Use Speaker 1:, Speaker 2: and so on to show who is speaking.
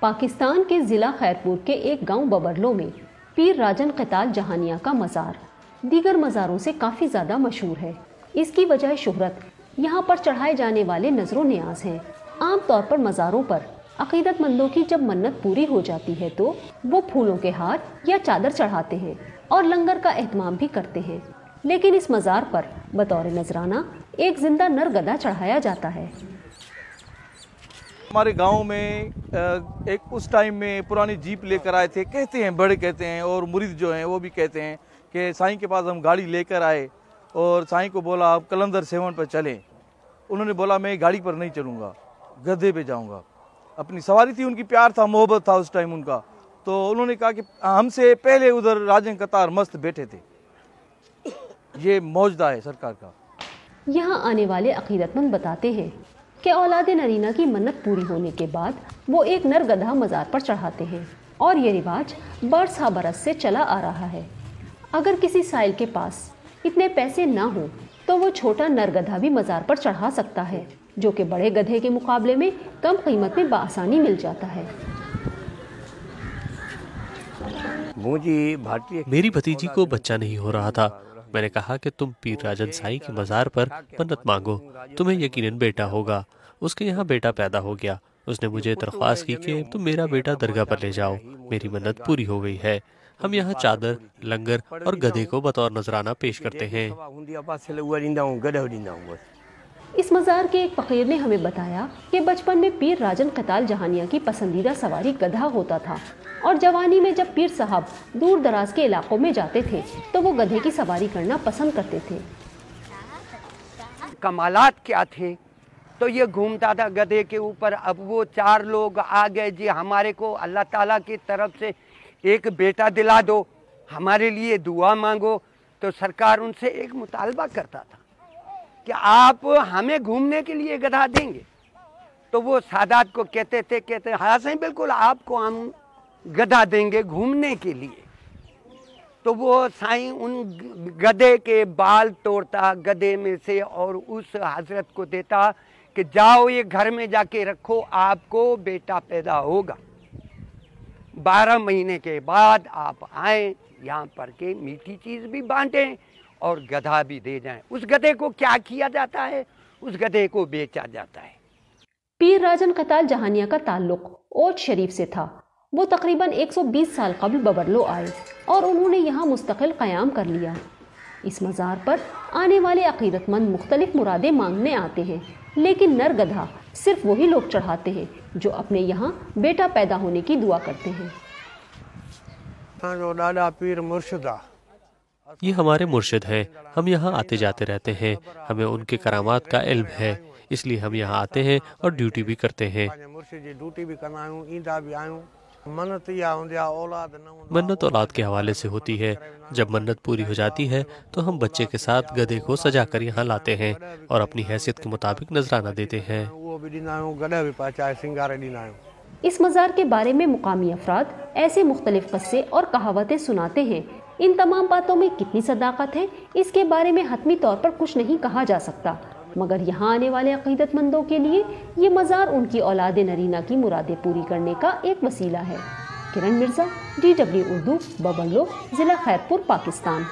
Speaker 1: पाकिस्तान के जिला खैरपुर के एक गांव बबरलो में पीर राजन क़ताल जहानिया का मज़ार दीगर मज़ारों से काफ़ी ज़्यादा मशहूर है। इसकी वजह शोहरत यहाँ पर चढ़ाए जाने वाले नजरो न्याज हैं। आम तौर पर मज़ारों पर अक़ीदतमंदों की जब मन्नत पूरी हो जाती है तो वो फूलों के हार या चादर चढ़ाते हैं और लंगर का एहतमाम भी करते हैं। लेकिन इस मज़ार पर बतौर नजराना एक जिंदा नर गधा चढ़ाया जाता है।
Speaker 2: हमारे गांव में एक उस टाइम में पुरानी जीप लेकर आए थे, कहते हैं बड़े कहते हैं और मुरीद जो हैं वो भी कहते हैं कि साईं के पास हम गाड़ी लेकर आए और साईं को बोला आप कलंदर 7 पर चलें। उन्होंने बोला मैं गाड़ी पर नहीं चलूँगा, गधे पे जाऊँगा। अपनी सवारी थी, उनकी प्यार था, मोहब्बत था उस टाइम उनका। तो उन्होंने कहा कि हमसे पहले उधर राजन क़ताल मस्त बैठे थे। ये मौजदा है सरकार का।
Speaker 1: यहाँ आने वाले अक़ीदतमंद बताते हैं कि औलाद नरीना की मन्नत पूरी होने के बाद वो एक नर गधा मज़ार पर चढ़ाते हैं और ये रिवाज बरस हा बरस से चला आ रहा है। अगर किसी साइल के पास इतने पैसे ना हो तो वो छोटा नर गधा भी मज़ार पर चढ़ा सकता है, जो कि बड़े गधे के मुकाबले में कम कीमत में बआसानी मिल जाता है।
Speaker 3: मेरी भतीजी को बच्चा नहीं हो रहा था। मैंने कहा कि तुम पीर राजन साईं के मज़ार पर मन्नत मांगो, तुम्हें यकीनन बेटा होगा। उसके यहाँ बेटा पैदा हो गया। उसने मुझे दरख्वास्त की कि तुम मेरा बेटा दरगाह पर ले जाओ, मेरी मन्नत पूरी हो गई है। हम यहाँ चादर, लंगर और गधे को बतौर नजराना पेश करते हैं।
Speaker 1: इस मज़ार के एक फ़कीर ने हमें बताया कि बचपन में पीर राजन क़ताल जहानिया की पसंदीदा सवारी गधा होता था और जवानी में जब पीर साहब दूर दराज के इलाकों में जाते थे तो वो गधे की सवारी करना पसंद करते थे।
Speaker 4: कमालात क्या थे, तो ये घूमता था गधे के ऊपर। अब वो 4 लोग आ गए जी हमारे को अल्लाह ताला की तरफ से एक बेटा दिला दो, हमारे लिए दुआ मांगो। तो सरकार उनसे एक मुतालबा करता था कि आप हमें घूमने के लिए गधा देंगे। तो वो सादात को कहते हाँ सही, बिल्कुल आपको हम गधा देंगे घूमने के लिए। तो वो साईं उन गधे के बाल तोड़ता गधे में से और उस हजरत को देता कि जाओ ये घर में जाके रखो, आपको बेटा पैदा होगा। 12 महीने के बाद आप आए यहाँ पर के मीठी चीज़ भी बांटें और गधा भी दे जाएं। उस गधे को क्या किया जाता है? उस गधे को बेचा जाता है।
Speaker 1: पीर राजन क़ताल जहानिया का ताल्लुक ओट शरीफ से था। वो तकरीबन 120 साल कबल बबरलो आए और उन्होंने यहाँ मुस्तकिल क़याम कर लिया। इस मज़ार पर आने वाले अक़ीदतमंद मुख्तलिफ मुरादें मांगने आते हैं, लेकिन नर गधा सिर्फ वही लोग चढ़ाते हैं जो अपने यहाँ बेटा पैदा होने की दुआ करते हैं।
Speaker 3: ये हमारे मुर्शिद हैं। हम यहाँ आते जाते रहते हैं। हमें उनके करामात का इल्म है, इसलिए हम यहाँ आते हैं और ड्यूटी भी करते हैं। मन्नत औलाद के हवाले से होती है। जब मन्नत पूरी हो जाती है तो हम बच्चे के साथ गधे को सजा कर यहाँ लाते हैं और अपनी हैसियत के मुताबिक नजराना देते हैं।
Speaker 1: इस मज़ार के बारे में मुकामी अफराद ऐसे मुख्तलिफ क़स्से और कहावतें सुनाते हैं। इन तमाम बातों में कितनी सदाकत है, इसके बारे में हतमी तौर पर कुछ नहीं कहा जा सकता, मगर यहाँ आने वाले अक़ीदतमंदों के लिए ये मज़ार उनकी औलाद नरीना की मुरादें पूरी करने का एक वसीला है। किरण मिर्ज़ा, DW उर्दू, बबरलो, ज़िला खैरपुर, पाकिस्तान।